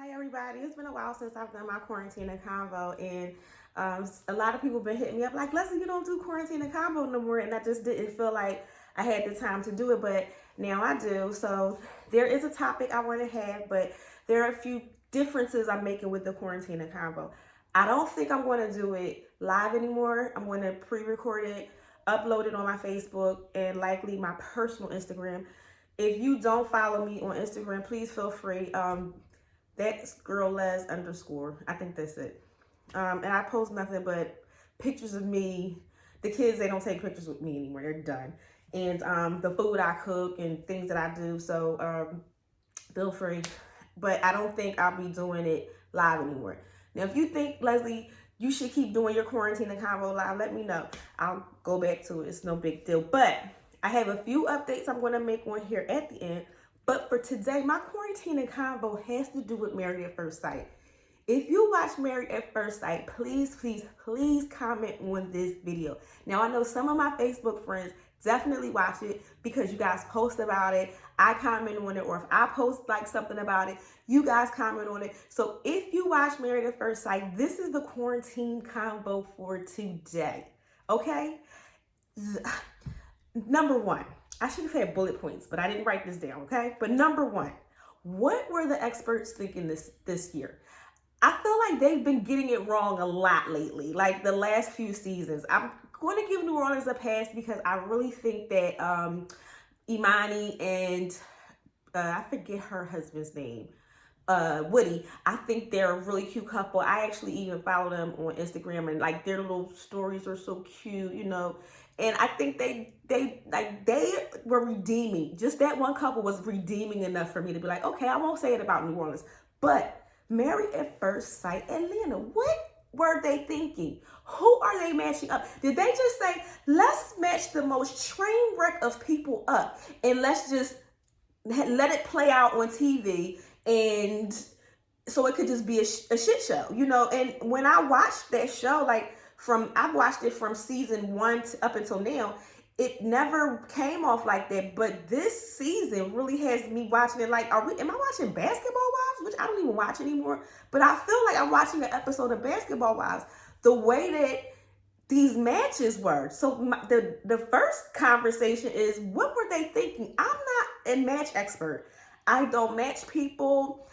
Hi everybody, it's been a while since I've done my quarantine and convo, and a lot of people been hitting me up like, Leslie, you don't do quarantine and convo no more, and I just didn't feel like I had the time to do it, but now I do. So there is a topic I want to have, but there are a few differences I'm making with the quarantine and convo. I don't think I'm going to do it live anymore. I'm going to pre-record it, upload it on my Facebook, and likely my personal Instagram. If you don't follow me on Instagram, please feel free. That's girl les underscore. I think that's it. And I post nothing but pictures of me. The kids, they don't take pictures with me anymore. They're done. And the food I cook and things that I do. So feel free. But I don't think I'll be doing it live anymore. Now, if you think, Leslie, you should keep doing your quarantine and convo live, let me know. I'll go back to it. It's no big deal. But I have a few updates I'm going to make on here at the end. But for today, my quarantine and convo has to do with Married at First Sight. If you watch Married at First Sight, please, please, please comment on this video. Now, I know some of my Facebook friends definitely watch it because you guys post about it. I comment on it, or if I post like something about it, you guys comment on it. So if you watch Married at First Sight, this is the quarantine convo for today, okay? Number one, I should have had bullet points, but I didn't write this down, okay? But number one, what were the experts thinking this year? I feel like they've been getting it wrong a lot lately, like the last few seasons. I'm going to give New Orleans a pass because I really think that Imani and I forget her husband's name, Woody. I think they're a really cute couple. I actually even follow them on Instagram, and like their little stories are so cute, you know. And I think they were redeeming. Just that one couple was redeeming enough for me to be like, okay, I won't say it about New Orleans. But Married at First Sight Atlanta, what were they thinking? Who are they matching up? Did they just say, let's match the most train wreck of people up and let's just let it play out on TV, and so it could just be a shit show, you know? And when I watched that show, like I've watched it from season 1 up until now, it never came off like that. But this season really has me watching it like, am I watching Basketball Wives? Which I don't even watch anymore. But I feel like I'm watching an episode of Basketball Wives. The way that these matches were. So the first conversation is, what were they thinking? I'm not a match expert. I don't match people.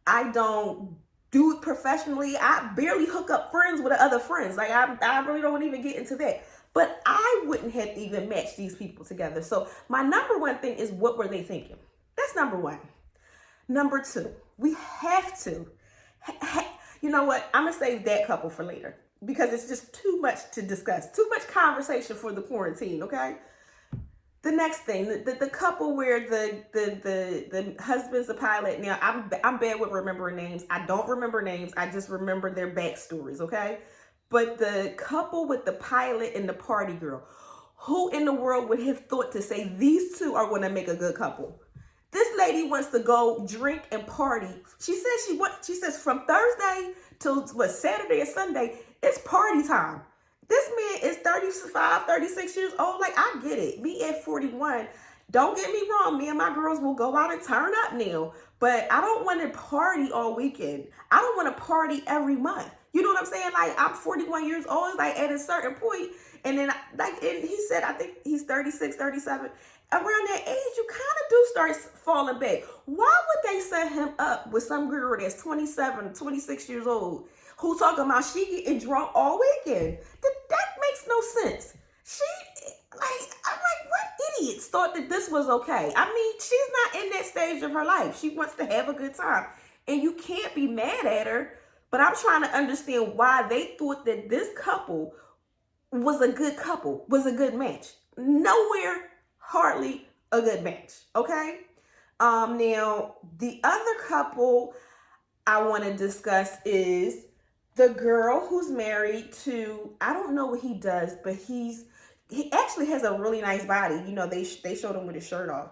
I don't do it professionally. I barely hook up friends with other friends. Like I really don't even get into that. But I wouldn't have even matched these people together. So my number one thing is, what were they thinking? That's number one. Number two, we have to. You know what? I'm gonna save that couple for later because it's just too much to discuss. Too much conversation for the quarantine. Okay. The next thing, the couple where the husband's a pilot. Now I'm bad with remembering names. I don't remember names. I just remember their backstories. Okay, but the couple with the pilot and the party girl, who in the world would have thought to say these two are going to make a good couple? This lady wants to go drink and party. She says from Thursday till Saturday or Sunday, it's party time. This man is 35, 36 years old. Like, I get it. Me at 41, don't get me wrong. Me and my girls will go out and turn up now. But I don't want to party all weekend. I don't want to party every month. You know what I'm saying? Like, I'm 41 years old. It's like at a certain point. And then, and he said, I think he's 36, 37. Around that age, you kind of do start falling back. Why would they set him up with some girl that's 27, 26 years old who talking about she getting drunk all weekend? That makes no sense. I'm like, what idiots thought that this was okay? I mean, she's not in that stage of her life. She wants to have a good time. And you can't be mad at her. But I'm trying to understand why they thought that this couple was a good couple, was a good match. Nowhere hardly a good match, okay? Now, the other couple I want to discuss is the girl who's married to, I don't know what he does, but he actually has a really nice body. You know, they showed him with his shirt off.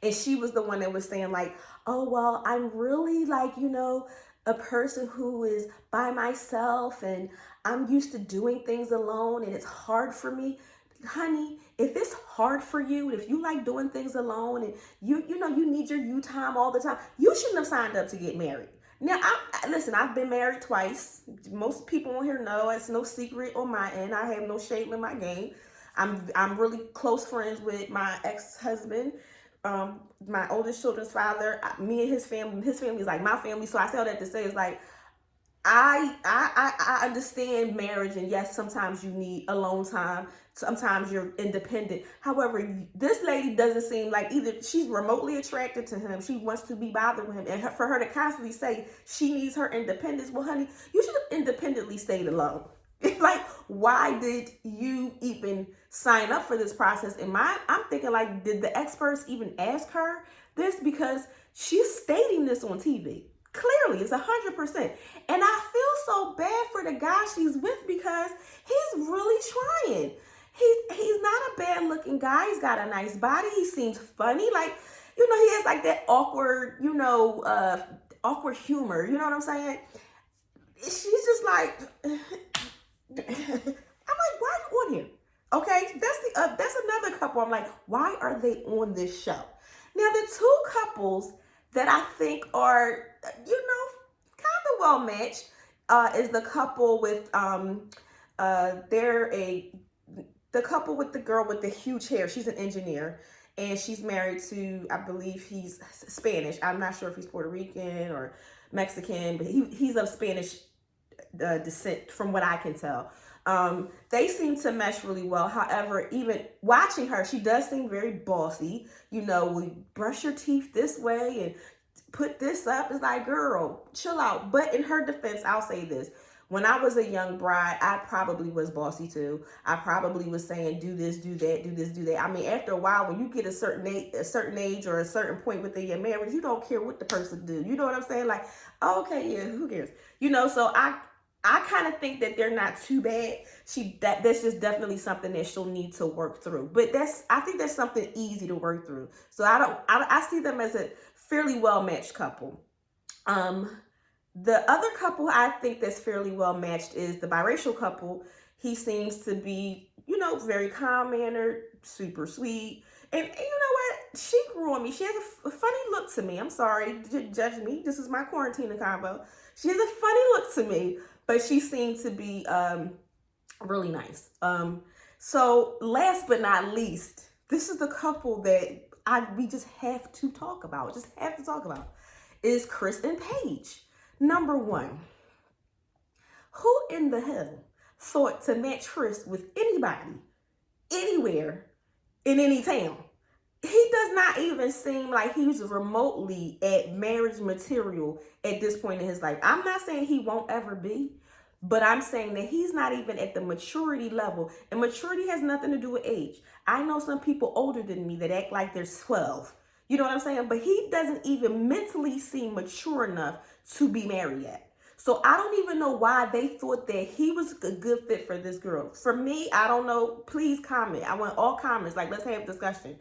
And she was the one that was saying like, oh, well, I'm really like, you know, a person who is by myself and I'm used to doing things alone and it's hard for me. Honey, if it's hard for you, if you like doing things alone and you know you need your you time all the time, you shouldn't have signed up to get married. Now, listen, I've been married twice. Most people on here know it's no secret on my end. I have no shame in my game. I'm really close friends with my ex-husband, my oldest children's father. Me and his family is like my family. So I say all that to say is like I understand marriage, and yes, sometimes you need alone time. Sometimes you're independent. However, this lady doesn't seem like either she's remotely attracted to him, she wants to be bothered with him, and for her to constantly say she needs her independence, well, honey, you should have independently stayed alone. It's like, why did you even sign up for this process? I'm thinking like, did the experts even ask her this? Because she's stating this on TV. Clearly, it's 100%. And I feel so bad for the guy she's with because he's really trying. He's not a bad looking guy. He's got a nice body. He seems funny. Like, you know, he has like that awkward, awkward humor. You know what I'm saying? She's just like, I'm like, why are you on here? Okay, that's another couple. I'm like, why are they on this show? Now, the two couples that I think are, kind of well matched, is the couple with the couple with the girl with the huge hair. She's an engineer, and she's married to, I believe he's Spanish. I'm not sure if he's Puerto Rican or Mexican, but he's of Spanish descent from what I can tell. They seem to mesh really well. However, even watching her, she does seem very bossy. We brush your teeth this way and put this up. It's like, girl, chill out. But in her defense, I'll say this. When I was a young bride, I probably was bossy too. I probably was saying, do this, do that, do this, do that. I mean, after a while, when you get a certain age or a certain point within your marriage, you don't care what the person do. You know what I'm saying? Like, okay, yeah, who cares? So I kind of think that they're not too bad. That's just definitely something that she'll need to work through. But I think that's something easy to work through. So I see them as a fairly well matched couple. The other couple I think that's fairly well matched is the biracial couple. He seems to be, very calm-mannered, super sweet. And you know what? She grew on me. She has a funny look to me. I'm sorry, judge me. This is my quarantine convo. She has a funny look to me, but she seemed to be really nice. So last but not least, this is the couple that we just have to talk about. Is Chris and Paige. Number one, who in the hell thought to match Chris with anybody, anywhere, in any town? He does not even seem like he's remotely at marriage material at this point in his life. I'm not saying he won't ever be, but I'm saying that he's not even at the maturity level. And maturity has nothing to do with age. I know some people older than me that act like they're 12. You know what I'm saying? But he doesn't even mentally seem mature enough to be married yet. So I don't even know why they thought that he was a good fit for this girl. For me, I don't know. Please comment. I want all comments. Like, let's have a discussion.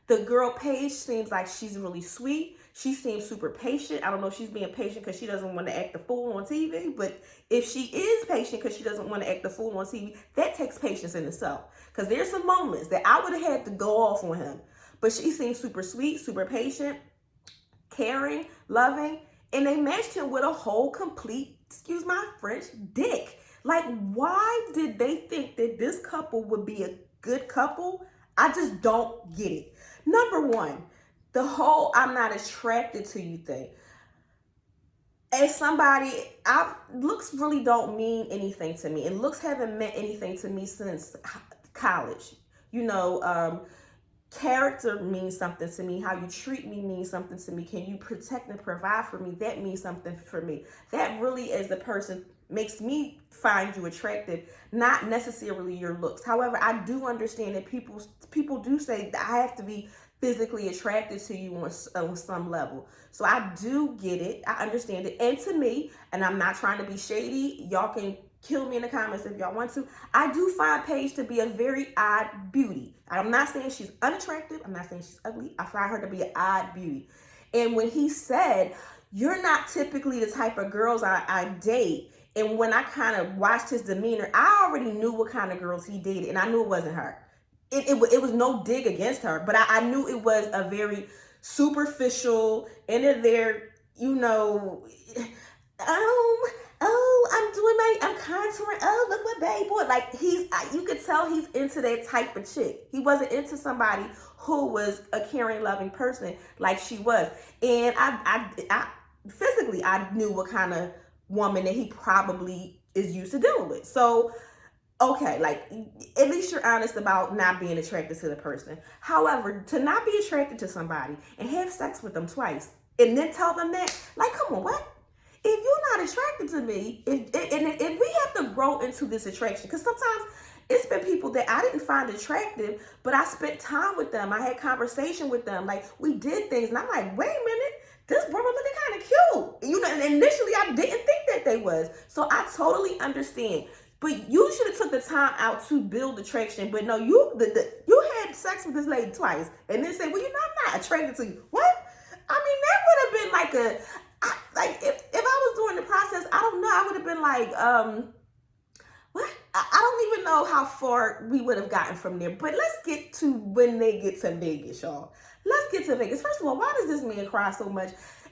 The girl, Paige, seems like she's really sweet. She seems super patient. I don't know if she's being patient because she doesn't want to act the fool on TV. But if she is patient because she doesn't want to act the fool on TV, that takes patience in itself. Because there's some moments that I would have had to go off on him. But she seems super sweet, super patient, caring, loving. And they matched him with a whole complete, excuse my French, dick. Like, why did they think that this couple would be a good couple? I just don't get it. Number one, the whole I'm not attracted to you thing. As somebody, looks really don't mean anything to me. And looks haven't meant anything to me since college. Character means something to me. How you treat me means something to me. Can you protect and provide for me? That means something for me. That really, as a person, makes me find you attractive, not necessarily your looks. However, I do understand that people do say that I have to be physically attracted to you on some level. So I do get it. I understand it. And to me, and I'm not trying to be shady, y'all can kill me in the comments if y'all want to. I do find Paige to be a very odd beauty. I'm not saying she's unattractive. I'm not saying she's ugly. I find her to be an odd beauty. And when he said, you're not typically the type of girls I date, and when I kind of watched his demeanor, I already knew what kind of girls he dated, and I knew it wasn't her. It was no dig against her, but I knew it was a very superficial, and they're, I'm doing I'm contouring. Oh, look what babe boy. Like you could tell he's into that type of chick. He wasn't into somebody who was a caring, loving person like she was. And I physically, I knew what kind of woman that he probably is used to dealing with. So, okay, like at least you're honest about not being attracted to the person. However, to not be attracted to somebody and have sex with them twice and then tell them that, like, come on, what? If you're not attracted to me, if we have to grow into this attraction, because sometimes it's been people that I didn't find attractive, but I spent time with them. I had conversation with them. Like, we did things, and I'm like, wait a minute, this brother looking kind of cute. You know, and initially I didn't think that they was. So I totally understand. But you should have took the time out to build attraction. But no, you had sex with this lady twice, and then say, well, you know, I'm not attracted to you. What? I mean, that would have been like like if I was doing the process, I don't know, I would have been like, what? I don't even know how far we would have gotten from there. But let's get to when they get to Vegas, y'all. Let's get to Vegas. First of all, why does this man cry so much?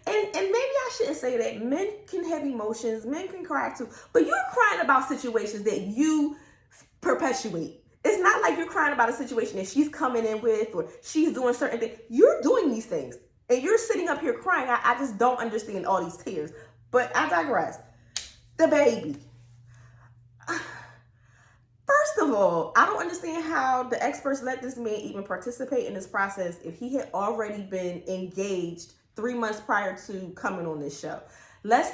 And maybe I shouldn't say that. Men can have emotions. Men can cry too. But you're crying about situations that you perpetuate. It's not like you're crying about a situation that she's coming in with or she's doing certain things. You're doing these things. And you're sitting up here crying. I just don't understand all these tears. But I digress. The baby. First of all, I don't understand how the experts let this man even participate in this process if he had already been engaged 3 months prior to coming on this show. Let's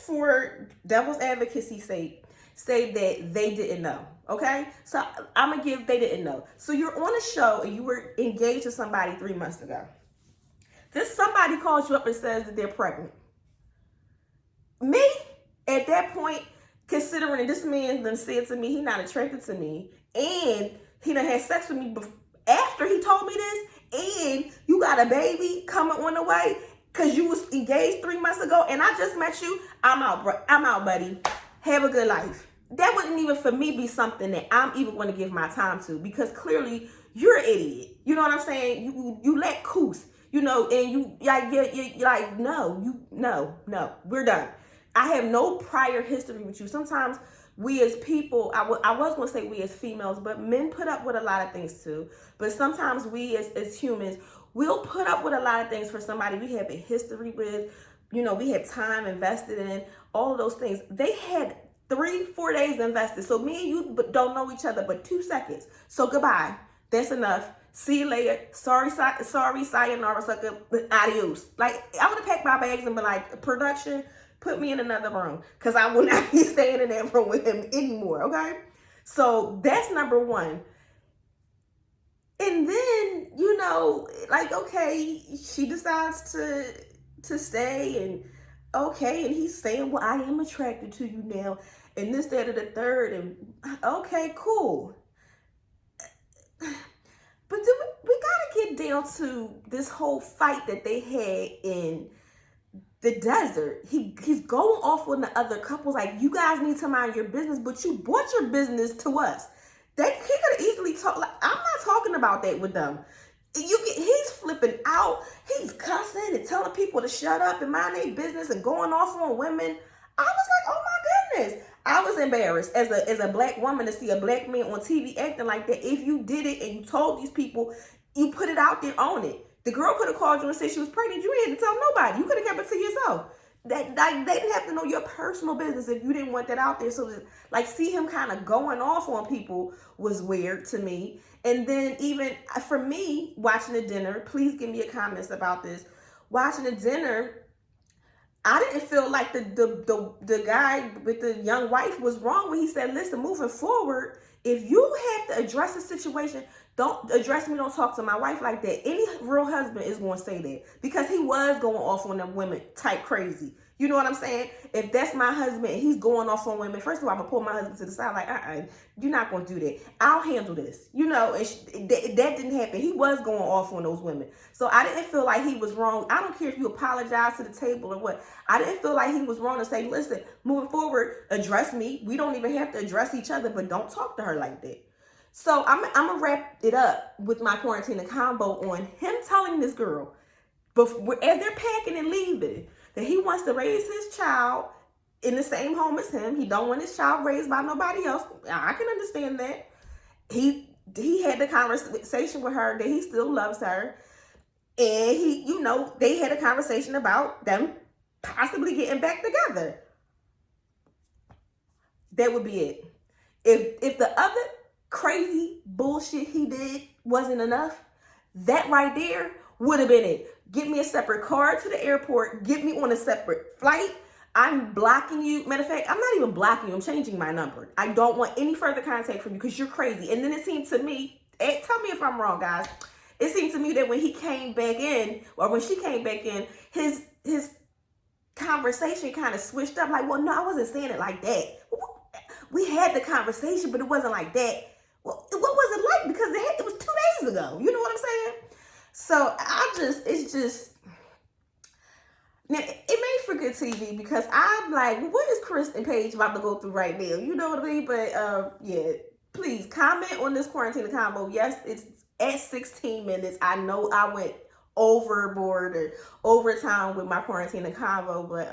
for devil's advocacy's sake, say that they didn't know. Okay? So I'm gonna give they didn't know. So you're on a show and you were engaged to somebody 3 months ago. This somebody calls you up and says that they're pregnant. Me, at that point, considering this man done said to me he not attracted to me, and he done had sex with me after he told me this, and you got a baby coming on the way because you was engaged 3 months ago, and I just met you, I'm out, bro. I'm out, buddy. Have a good life. That wouldn't even for me be something that I'm even going to give my time to, because clearly you're an idiot. You know what I'm saying? You let coos. You know, and you like, no, we're done. I have no prior history with you. Sometimes we as people, I was going to say we as females, but men put up with a lot of things too. But sometimes we as humans, we'll put up with a lot of things for somebody we have a history with. You know, we had time invested in, all of those things. They had 3-4 days invested. So me and you don't know each other but 2 seconds. So goodbye. That's enough. See you later. Sorry, sayonara, sucker. Adios. Like, I would have packed my bags and been like, production, put me in another room, because I will not be staying in that room with him anymore, okay? So that's number one. And then, you know, like, okay, she decides to stay, and okay, and he's saying, well, I am attracted to you now, and this, that, or the third, and okay, cool. But we gotta get down to this whole fight that they had in the desert. He's going off on the other couples like, you guys need to mind your business, but you brought your business to us. He could have easily talked. Like, I'm not talking about that with them. He's flipping out. He's cussing and telling people to shut up and mind their business and going off on women. I was like, oh my goodness. I was embarrassed as a black woman to see a black man on TV acting like that. If you did it and you told these people, you put it out there, own it. The girl could have called you and said she was pregnant. You didn't tell nobody. You could have kept it to yourself. They didn't have to know your personal business if you didn't want that out there. So, like, see him kind of going off on people was weird to me. And then even for me, watching the dinner, please give me a comments about this. Watching the dinner, I didn't feel like the guy with the young wife was wrong when he said, listen, moving forward, if you have to address a situation, don't address me, don't talk to my wife like that. Any real husband is going to say that, because he was going off on them women type crazy. You know what I'm saying? If that's my husband and he's going off on women, first of all, I'm going to pull my husband to the side like, you're not going to do that. I'll handle this. You know, and that didn't happen. He was going off on those women. So I didn't feel like he was wrong. I don't care if you apologize to the table or what. I didn't feel like he was wrong to say, listen, moving forward, address me. We don't even have to address each other, but don't talk to her like that. So I'm going to wrap it up with my quarantine convo on him telling this girl, before, as they're packing and leaving, that he wants to raise his child in the same home as him. He don't want his child raised by nobody else. I can understand that. He had the conversation with her that he still loves her. And they had a conversation about them possibly getting back together. That would be it. If the other crazy bullshit he did wasn't enough, that right there would have been it. Get me a separate card to the airport. Get me on a separate flight. I'm blocking you. Matter of fact, I'm not even blocking you. I'm changing my number. I don't want any further contact from you because you're crazy. And then it seemed to me, tell me if I'm wrong, guys. It seemed to me that when he came back in, or when she came back in, his conversation kind of switched up. Like, well, no, I wasn't saying it like that. We had the conversation, but it wasn't like that. Well, what was it like? Because it was 2 days ago. You know what I'm saying? So it's just, now, it made for good TV because I'm like, what is Chris and Paige about to go through right now? You know what I mean? But yeah, please comment on this quarantine convo. Yes, it's at 16 minutes. I know I went overboard or overtime with my quarantine convo, but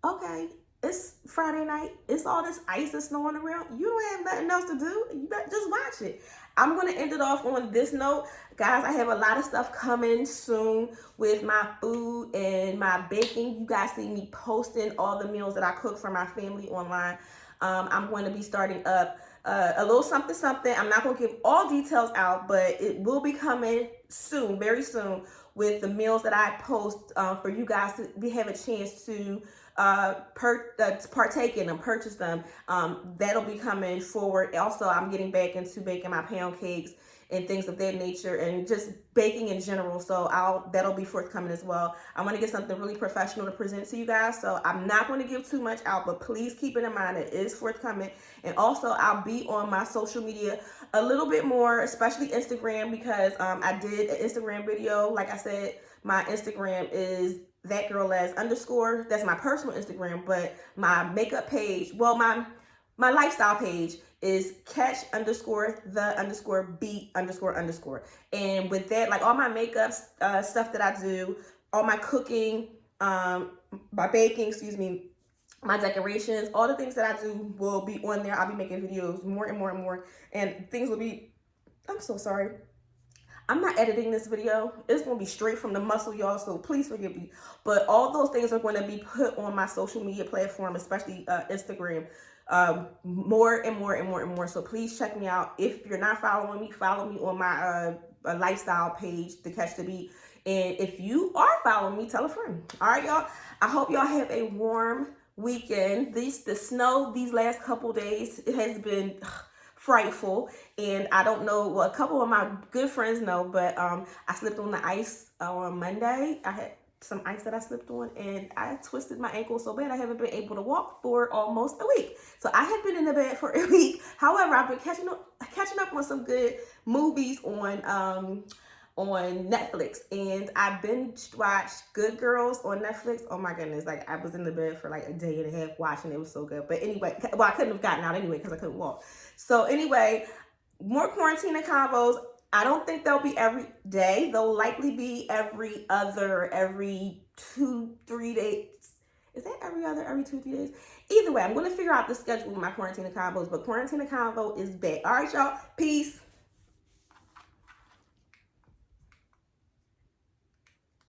okay. It's Friday night. It's all this ice and snowing around. You don't have nothing else to do. You better just watch it. I'm going to end it off on this note. Guys, I have a lot of stuff coming soon with my food and my baking. You guys see me posting all the meals that I cook for my family online. I'm going to be starting up a little something. I'm not going to give all details out, but it will be coming soon, very soon, with the meals that I post for you guys to have a chance to partake in and purchase them. That'll be coming forward. Also, I'm getting back into baking my pound cakes and things of that nature, and just baking in general. So that'll be forthcoming as well. I want to get something really professional to present to you guys. So I'm not going to give too much out, but please keep it in mind it is forthcoming. And also, I'll be on my social media a little bit more, especially Instagram, because I did an Instagram video. Like I said, my Instagram is _. That's my personal Instagram, but my makeup page, well, my lifestyle page is catch_the_beat__. And with that, like all my makeup stuff that I do, all my cooking, my baking, my decorations, all the things that I do will be on there. I'll be making videos more and more and more, and things will be, I'm so sorry. I'm not editing this video. It's going to be straight from the muscle, y'all, so please forgive me. But all those things are going to be put on my social media platform, especially Instagram, more and more and more and more. So please check me out. If you're not following me, follow me on my lifestyle page, The Catch the Beat. And if you are following me, tell a friend. All right, y'all. I hope y'all have a warm weekend. The snow these last couple days, it has been frightful, and I don't know, well, a couple of my good friends know, but I slipped on the ice on Monday. I had some ice that I slipped on, and I twisted my ankle so bad I haven't been able to walk for almost a week. So I have been in the bed for a week. However, I've been catching up on some good movies on Netflix, and I binge watched Good Girls on Netflix. Oh my goodness, like I was in the bed for like a day and a half watching it. It was so good. But anyway, well, I couldn't have gotten out anyway because I couldn't walk. So anyway, more quarantine convos. I don't think they'll be every day. They'll likely be every 2-3 days. Is that every 2-3 days? Either way, I'm going to figure out the schedule with my quarantine convos, but quarantine convo is back. All right, y'all. Peace.